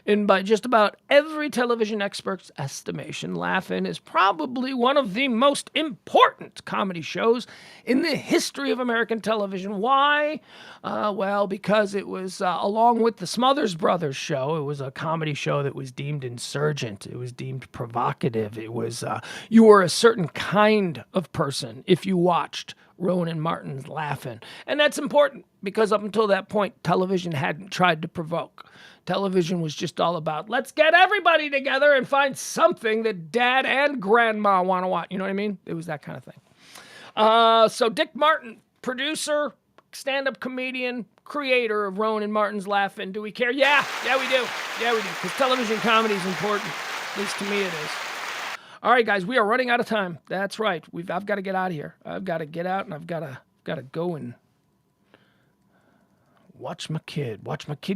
And by just about every television expert's estimation, Laugh-In is probably one of the most important comedy shows in the history of American television. Why? Well, because it was, along with the Smothers Brothers show, it was a comedy show that was deemed insurgent. It was deemed provocative. It was, you were a certain kind of person if you watched Rowan and Martin's Laugh-In. And that's important because up until that point, television hadn't tried to provoke. Television was just all about, let's get everybody together and find something that dad and grandma want to watch. You know what I mean? It was that kind of thing. So Dick Martin, producer, stand-up comedian, creator of Rowan and Martin's Laughing. Do we care? Yeah, we do. Yeah, we do. Because television comedy is important. At least to me it is. All right, guys, we are running out of time. That's right. I've got to get out of here. I've got to get out, and I've got to go and watch my kid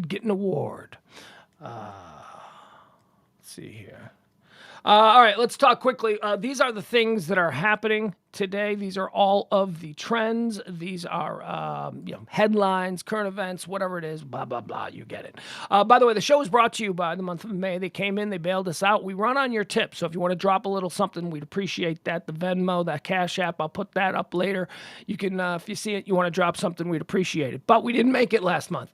get an award. Let's see here. All right, let's talk quickly. These are the things that are happening today. These are all of the trends. These are headlines, current events, whatever it is, blah, blah, blah. You get it. By the way, the show is brought to you by the month of May. They came in, they bailed us out. We run on your tips. So if you want to drop a little something, we'd appreciate that. The Venmo, that Cash App, I'll put that up later. You can, if you see it, you want to drop something, we'd appreciate it. But we didn't make it last month.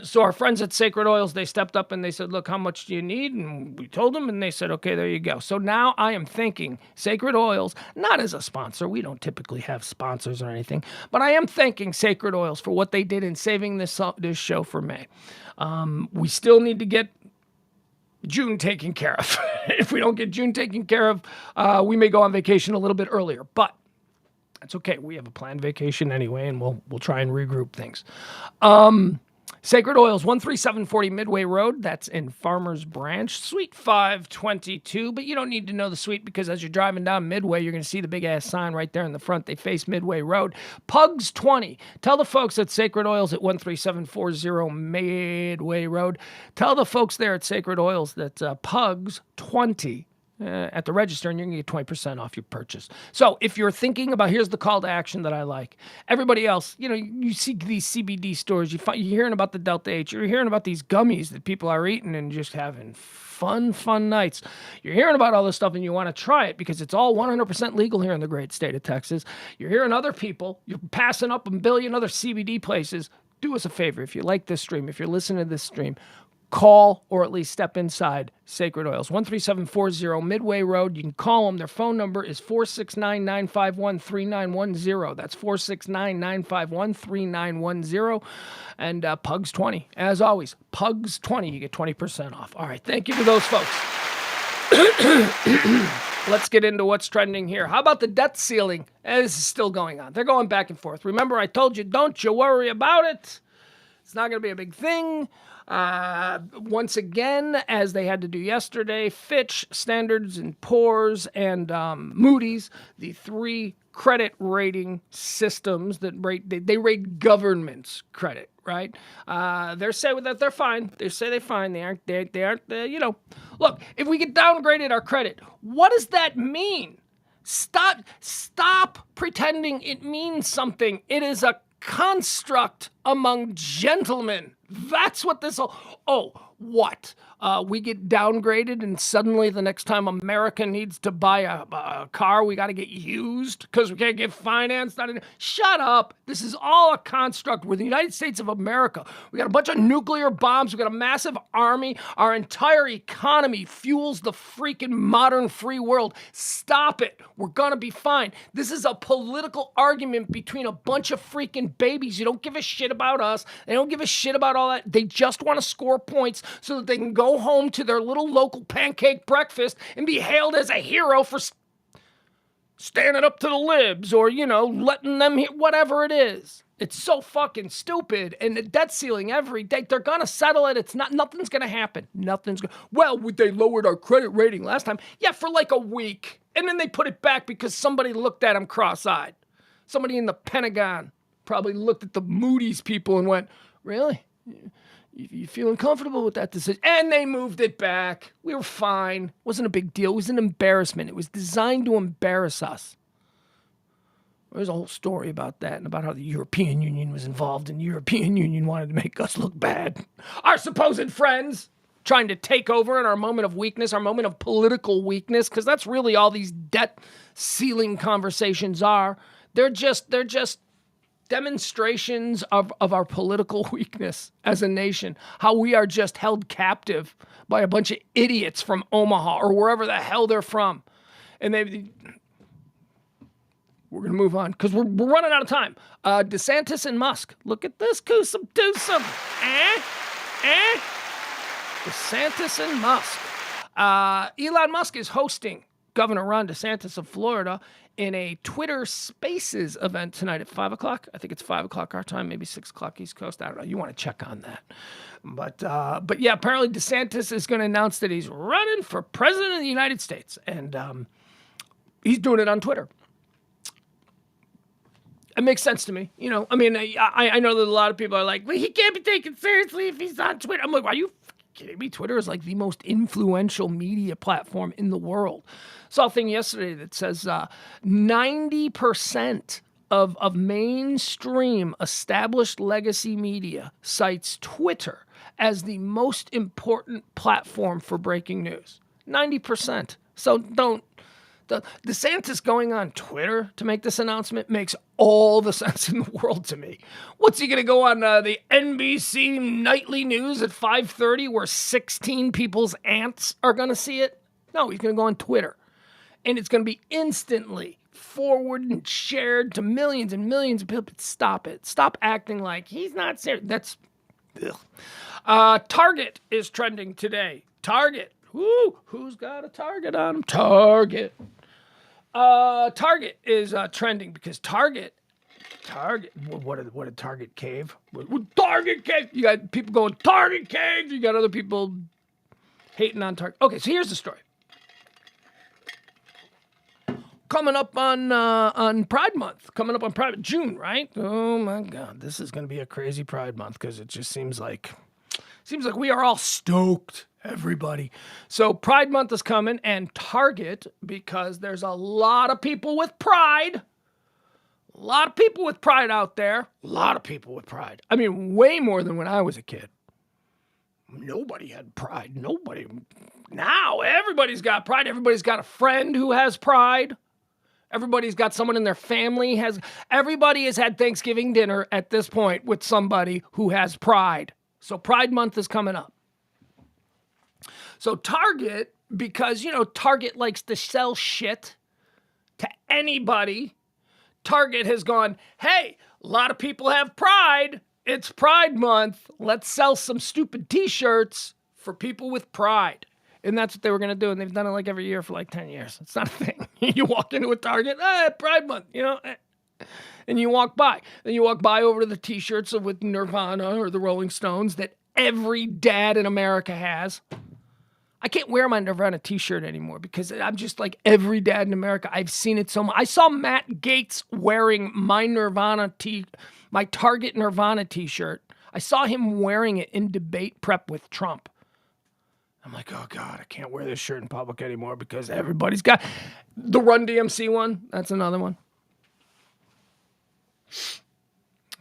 So our friends at Sacred Oils, they stepped up and they said, look, how much do you need? And we told them, and they said, okay, there you go. So now I am thanking Sacred Oils, not as a sponsor. We don't typically have sponsors or anything, but I am thanking Sacred Oils for what they did in saving this show for May. We still need to get June taken care of. If we don't get June taken care of, we may go on vacation a little bit earlier, but that's okay. We have a planned vacation anyway, and we'll try and regroup things. Sacred Oils, 13740 Midway Road. That's in Farmers Branch, Suite 522. But you don't need to know the suite because as you're driving down Midway, you're going to see the big-ass sign right there in the front. They face Midway Road. Pugs 20. Tell the folks at Sacred Oils at 13740 Midway Road. Tell the folks there at Sacred Oils that Pugs 20 at the register, and you're going to get 20% off your purchase. So if you're thinking about, here's the call to action that I like. Everybody else, you see these CBD stores, you're hearing about the Delta 8, you're hearing about these gummies that people are eating and just having fun nights. You're hearing about all this stuff and you want to try it because it's all 100% legal here in the great state of Texas. You're hearing other people, you're passing up a billion other CBD places. Do us a favor. If you like this stream, if you're listening to this stream, call or at least step inside Sacred Oils. 13740 Midway Road. You can call them. Their phone number is 469-951-3910. That's 469-951-3910. And Pugs 20. As always, Pugs 20. You get 20% off. All right. Thank you to those folks. Let's get into what's trending here. How about the debt ceiling? This is still going on. They're going back and forth. Remember, I told you, don't you worry about it. It's not going to be a big thing. Once again, as they had to do yesterday, Fitch, Standards & Poor's, and Moody's, the three credit rating systems that they rate government's credit, right? They're saying that they're fine. They say they're fine. They aren't. Look, if we get downgraded our credit, what does that mean? Stop pretending it means something. It is a construct among gentlemen. That's what this. What? We get downgraded, and suddenly the next time America needs to buy a car, we got to get used because we can't get financed. Shut up. This is all a construct. We're the United States of America. We got a bunch of nuclear bombs. We got a massive army. Our entire economy fuels the freaking modern free world. Stop it. We're going to be fine. This is a political argument between a bunch of freaking babies. You don't give a shit about us. They don't give a shit about all that. They just want to score points so that they can go home to their little local pancake breakfast and be hailed as a hero for standing up to the libs or, letting them hear whatever it is. It's so fucking stupid. And the debt ceiling every day, they're going to settle it. Nothing's going to happen. Well, they lowered our credit rating last time. Yeah, for like a week. And then they put it back because somebody looked at them cross-eyed. Somebody in the Pentagon probably looked at the Moody's people and went, really? You feeling comfortable with that decision? And they moved it back. We were fine. It wasn't a big deal. It was an embarrassment. It was designed to embarrass us. There's a whole story about that and about how the European Union was involved and the European Union wanted to make us look bad. Our supposed friends trying to take over in our moment of weakness, our moment of political weakness, because that's really all these debt ceiling conversations are. They're just demonstrations of our political weakness as a nation, how we are just held captive by a bunch of idiots from Omaha or wherever the hell they're from. And we're going to move on because we're running out of time. DeSantis and Musk. Look at this, Kusum Dusum. DeSantis and Musk. Elon Musk is hosting Governor Ron DeSantis of Florida in a Twitter Spaces event tonight at 5 o'clock. I think it's 5 o'clock our time, maybe 6 o'clock East Coast. I don't know. You want to check on that. But yeah, apparently DeSantis is going to announce that he's running for president of the United States. And he's doing it on Twitter. It makes sense to me. You know, I mean, I know that a lot of people are like, well, he can't be taken seriously if he's on Twitter. I'm like, are you kidding me? Twitter is like the most influential media platform in the world. Saw a thing yesterday that says 90% of mainstream established legacy media cites Twitter as the most important platform for breaking news. 90%. So DeSantis going on Twitter to make this announcement makes all the sense in the world to me. What's he going to go on the NBC nightly news at 5:30 where 16 people's aunts are going to see it? No, he's going to go on Twitter. And it's going to be instantly forwarded and shared to millions and millions of people. Stop it. Stop acting like he's not serious. That's... Target is trending today. Target. Woo, who's got a Target on him? Target. Target is trending because Target. What did Target cave? Target cave. You got people going Target cave. You got other people hating on Target. Okay, so here's the story. Coming up on Pride Month. June, right? Oh my God, this is going to be a crazy Pride Month because it just seems like we are all stoked. Everybody. So Pride Month is coming, and Target, because there's a lot of people with pride. A lot of people with pride out there. A lot of people with pride. I mean, way more than when I was a kid. Nobody had pride. Nobody. Now, everybody's got pride. Everybody's got a friend who has pride. Everybody's got someone in their family has. Everybody has had Thanksgiving dinner at this point with somebody who has pride. So Pride Month is coming up. So Target, because, Target likes to sell shit to anybody, Target has gone, hey, a lot of people have pride. It's Pride Month. Let's sell some stupid T-shirts for people with pride. And that's what they were going to do. And they've done it like every year for like 10 years. It's not a thing. You walk into a Target, Pride Month, and you walk by. Then you walk by over to the T-shirts with Nirvana or the Rolling Stones that every dad in America has. I can't wear my Nirvana T-shirt anymore because I'm just like every dad in America. I've seen it so much. I saw Matt Gaetz wearing my Target Nirvana T-shirt. I saw him wearing it in debate prep with Trump. I'm like, oh God, I can't wear this shirt in public anymore because everybody's got the Run DMC one. That's another one.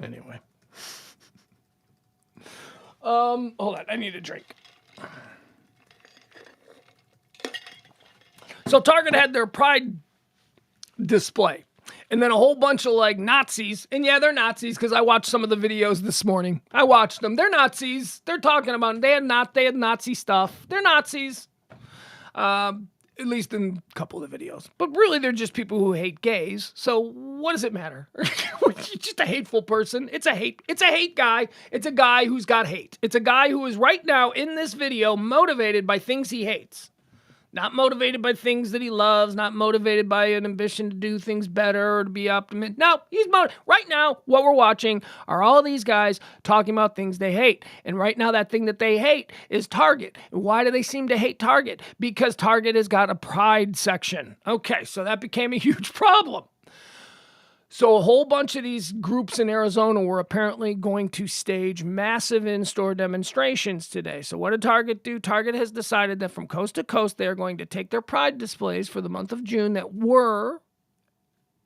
Anyway. Hold on, I need a drink. So Target had their pride display. And then a whole bunch of like Nazis. And yeah, they're Nazis because I watched some of the videos this morning. I watched them. They're Nazis. They're talking about they had Nazi stuff. They're Nazis. At least in a couple of the videos. But really they're just people who hate gays. So what does it matter? Just a hateful person. It's a hate guy. It's a guy who's got hate. It's a guy who is right now in this video motivated by things he hates. Not motivated by things that he loves, not motivated by an ambition to do things better or to be optimistic. No, he's right now, what we're watching are all these guys talking about things they hate. And right now, that thing that they hate is Target. And why do they seem to hate Target? Because Target has got a pride section. Okay, so that became a huge problem. So a whole bunch of these groups in Arizona were apparently going to stage massive in-store demonstrations today. So what did Target do? Target has decided that from coast to coast, they are going to take their pride displays for the month of June that were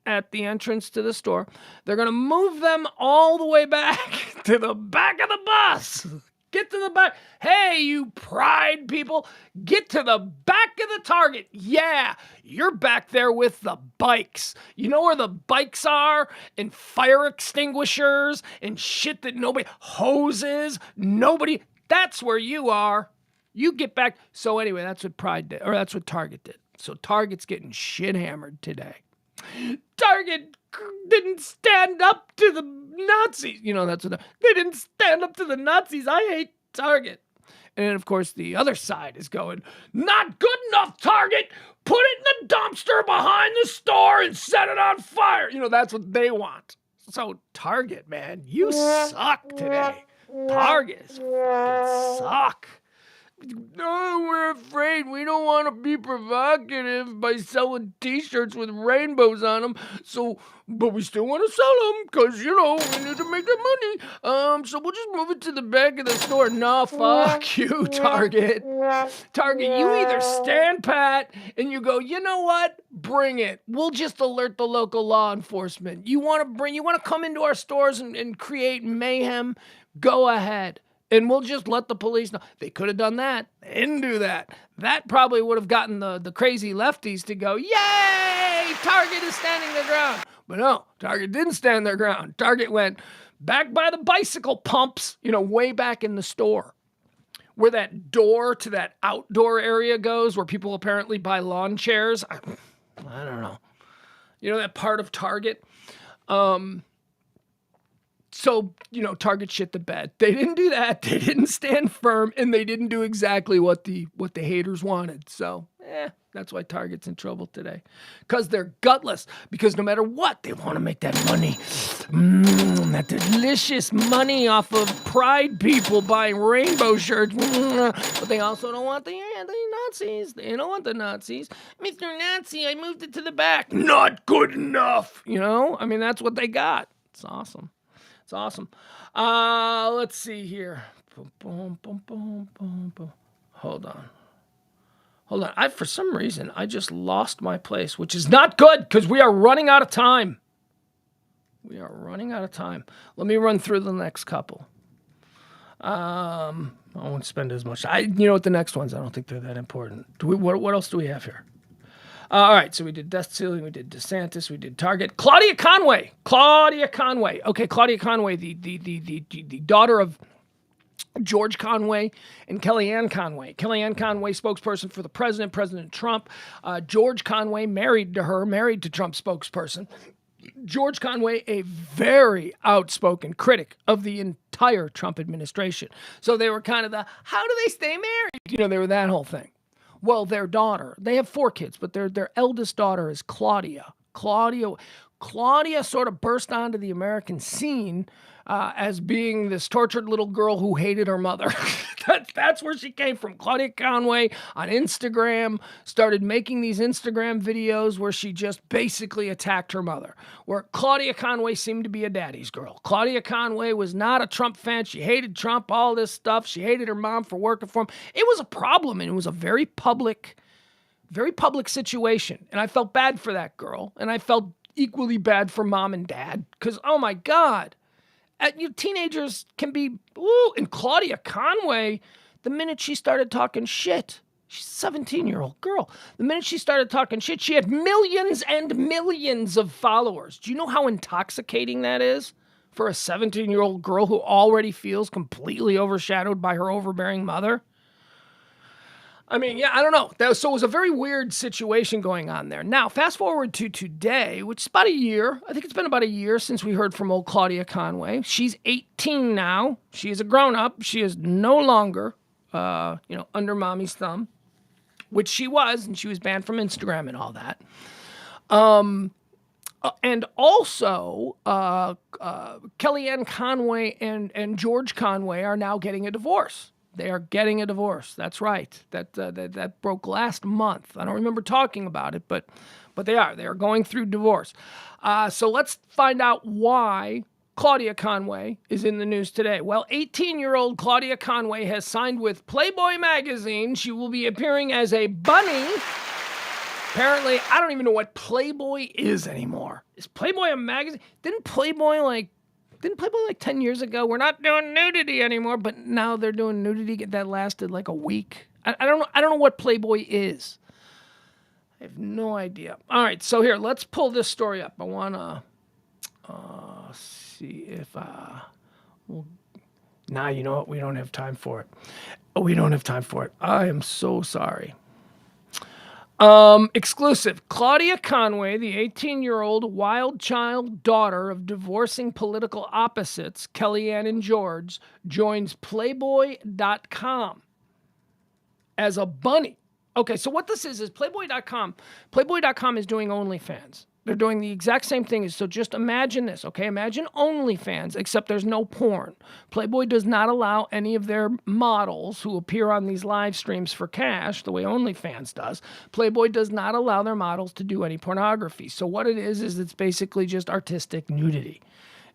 at the entrance to the store. They're going to move them all the way back to the back of the bus. Get to the back. Hey, you pride people, get to the back of the Target. Yeah, you're back there with the bikes. You know where the bikes are? And fire extinguishers and shit that hoses, nobody. That's where you are. You get back. So anyway, that's what Pride did, or that's what Target did. So Target's getting shit hammered today. Target didn't stand up to the Nazis. That's what they didn't stand up to the Nazis. I hate Target. And then, of course, the other side is going, not good enough, Target. Put it in the dumpster behind the store and set it on fire. That's what they want. So Target, man, you suck today. Target suck. No, we're afraid. We don't want to be provocative by selling T-shirts with rainbows on them. But we still want to sell them because, we need to make that money. So we'll just move it to the back of the store. No, fuck you, Target. Target, you either stand pat and you go, you know what? Bring it. We'll just alert the local law enforcement. You want to come into our stores and create mayhem? Go ahead. And we'll just let the police know. They could have done that. They didn't do that. That probably would have gotten the crazy lefties to go, yay, Target is standing their ground. But no, Target didn't stand their ground. Target went back by the bicycle pumps, way back in the store. Where that door to that outdoor area goes, where people apparently buy lawn chairs. I don't know. That part of Target? So, Target shit the bed. They didn't do that. They didn't stand firm, and they didn't do exactly what the haters wanted. So, that's why Target's in trouble today. Because they're gutless. Because no matter what, they want to make that money. That delicious money off of pride people buying rainbow shirts. But they also don't want the Nazis. They don't want the Nazis. Mr. Nazi, I moved it to the back. Not good enough. That's what they got. It's awesome. It's awesome. Let's see here. Hold on. For some reason, I just lost my place, which is not good because we are running out of time. Let me run through the next couple. I won't spend as much. What the next ones, I don't think they're that important. What else do we have here? All right, so we did death ceiling, we did DeSantis, we did Target. Claudia Conway. Okay, Claudia Conway, the daughter of George Conway and Kellyanne Conway. Kellyanne Conway, spokesperson for the president, President Trump. George Conway, married to Trump's spokesperson. George Conway, a very outspoken critic of the entire Trump administration. So they were kind of how do they stay married? They were that whole thing. Well, their daughter, they have 4 kids, but their eldest daughter is Claudia. Claudia sort of burst onto the American scene as being this tortured little girl who hated her mother. That's where she came from. Claudia Conway on Instagram started making these Instagram videos where she just basically attacked her mother. Where Claudia Conway seemed to be a daddy's girl. Claudia Conway was not a Trump fan. She hated Trump, all this stuff. She hated her mom for working for him. It was a problem, and it was a very public situation. And I felt bad for that girl, and I felt equally bad for mom and dad because, oh my God. Teenagers can be, and Claudia Conway, the minute she started talking shit, she's a 17-year-old girl. The minute she started talking shit, she had millions and millions of followers. Do you know how intoxicating that is for a 17-year-old girl who already feels completely overshadowed by her overbearing mother? I don't know. So it was a very weird situation going on there. Now, fast forward to today, which is about a year. I think it's been about a year since we heard from old Claudia Conway. She's 18 now. She is a grown-up. She is no longer, under mommy's thumb, which she was, and she was banned from Instagram and all that. And also, Kellyanne Conway and George Conway are now getting a divorce. They are getting a divorce. That's right. That broke last month. I don't remember talking about it, but they are. They are going through divorce. So let's find out why Claudia Conway is in the news today. Well, 18-year-old Claudia Conway has signed with Playboy magazine. She will be appearing as a bunny. Apparently, I don't even know what Playboy is anymore. Is Playboy a magazine? Didn't Playboy like 10 years ago, we're not doing nudity anymore, but now they're doing nudity that lasted like a week. I don't know what Playboy is. I have no idea. All right, so here, let's pull this story up. I want to see if nah, you know what? We don't have time for it. I am so sorry. Exclusive. Claudia Conway, the 18-year-old wild child daughter of divorcing political opposites, Kellyanne and George, joins Playboy.com as a bunny. Okay, so what this is Playboy.com. Playboy.com is doing OnlyFans. They're doing the exact same thing. So just imagine this, okay? Imagine OnlyFans, except there's no porn. Playboy does not allow any of their models who appear on these live streams for cash, the way OnlyFans does. Playboy does not allow their models to do any pornography. So what it is it's basically just artistic nudity.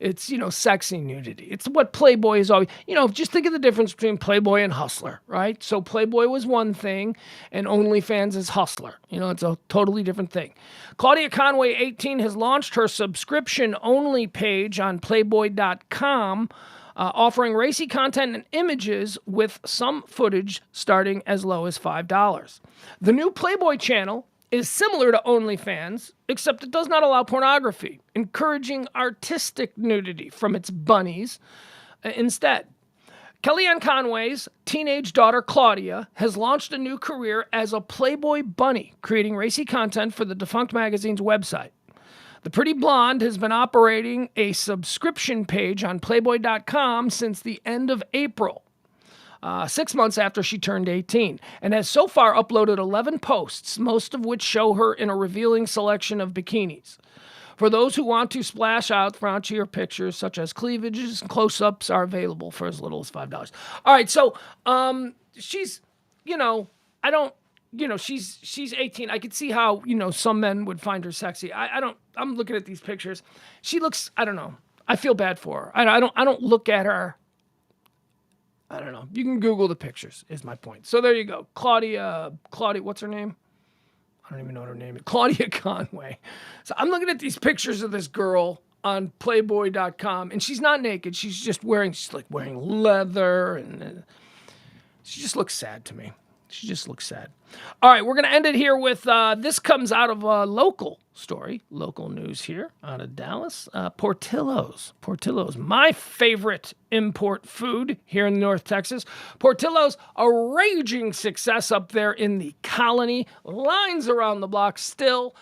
It's, sexy nudity. It's what Playboy is always, just think of the difference between Playboy and Hustler, right? So Playboy was one thing and OnlyFans is Hustler. It's a totally different thing. Claudia Conway, 18, has launched her subscription-only page on Playboy.com, offering racy content and images with some footage starting as low as $5. The new Playboy channel is similar to OnlyFans, except it does not allow pornography, encouraging artistic nudity from its bunnies instead. Kellyanne Conway's teenage daughter, Claudia, has launched a new career as a Playboy bunny, creating racy content for the defunct magazine's website. The pretty blonde has been operating a subscription page on Playboy.com since the end of April. 6 months after she turned 18, and has so far uploaded 11 posts, most of which show her in a revealing selection of bikinis. For those who want to splash out frontier pictures, such as cleavages and close-ups, are available for as little as $5. All right, so she's, she's 18. I could see how, some men would find her sexy. I'm looking at these pictures. She looks, I don't know. I feel bad for her. I don't look at her. I don't know. You can Google the pictures, is my point. So there you go. Claudia, what's her name? I don't even know what her name is. Claudia Conway. So I'm looking at these pictures of this girl on Playboy.com, and she's not naked. She's wearing leather, and she just looks sad to me. She just looks sad. All right, we're going to end it here with, this comes out of a local story, local news here out of Dallas. Portillo's, my favorite import food here in North Texas. Portillo's, a raging success up there in the Colony. Lines around the block still.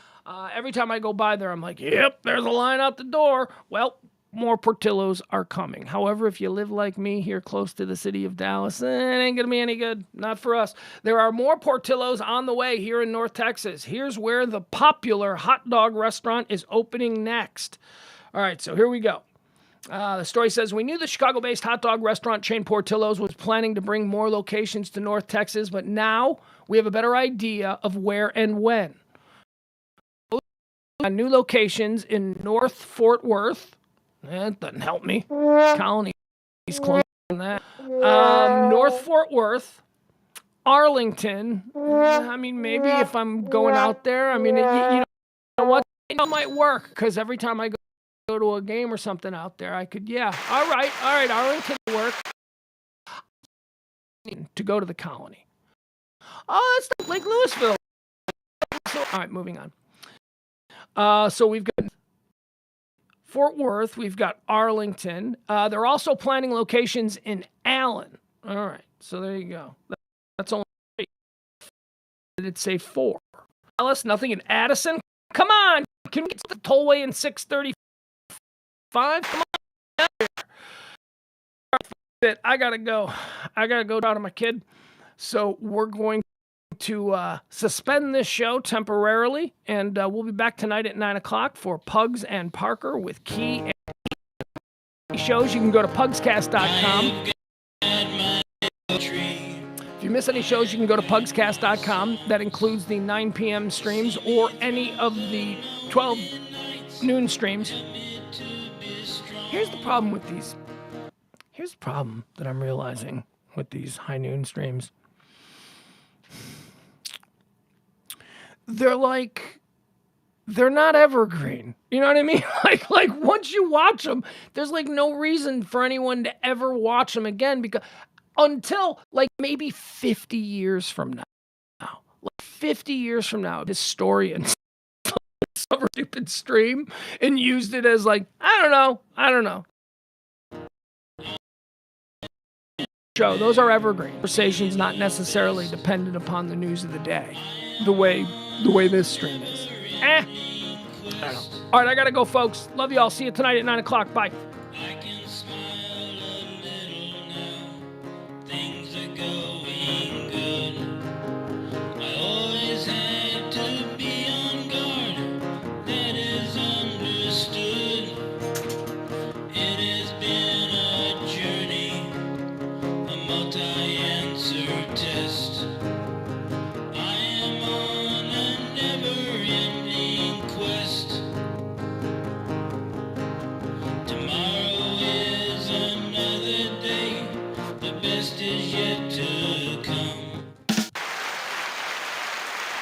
Every time I go by there, I'm like, yep, there's a line out the door. Well, more Portillos are coming. However, if you live like me here close to the city of Dallas, it ain't going to be any good. Not for us. There are more Portillos on the way here in North Texas. Here's where the popular hot dog restaurant is opening next. All right, so here we go. The story says, we knew the Chicago-based hot dog restaurant chain Portillo's was planning to bring more locations to North Texas, but now we have a better idea of where and when. New locations in North Fort Worth. That doesn't help me. Colony is closer than that. North Fort Worth, Arlington. I mean, maybe if I'm going out there, I mean, you know what? It might work because every time I go to a game or something out there, I could, yeah. All right, Arlington will work. To go to the Colony. Oh, that's not Lake Louisville. So, all right, moving on. So we've got Fort Worth, we've got Arlington. They're also planning locations in Allen. All right, so there you go. That's only 3. Did it say 4? Dallas, nothing in Addison. Come on, can we get the tollway in 635? Come on. I gotta go. I gotta go down to my kid. So we're going to suspend this show temporarily, and we'll be back tonight at 9 o'clock for Pugs and Parker with Key and shows. You can go to pugscast.com. If you miss any shows, you can go to pugscast.com. That includes the 9 p.m. streams or any of the 12 noon streams. Here's the problem with these. Here's the problem that I'm realizing with these high noon streams. They're not evergreen. You know what I mean? Like once you watch them, there's like no reason for anyone to ever watch them again because until like maybe 50 years from now. Like 50 years from now, historians some stupid stream and used it as like, I don't know. Show. Those are evergreen. Conversations not necessarily dependent upon the news of the day. The way the way this stream is. I don't know. All right, I gotta go, folks. Love you all. See you tonight at 9 o'clock. Bye. I can smile a little now. Things are going good. I always had to be on guard. That is understood. It has been a journey, a multi-answer test.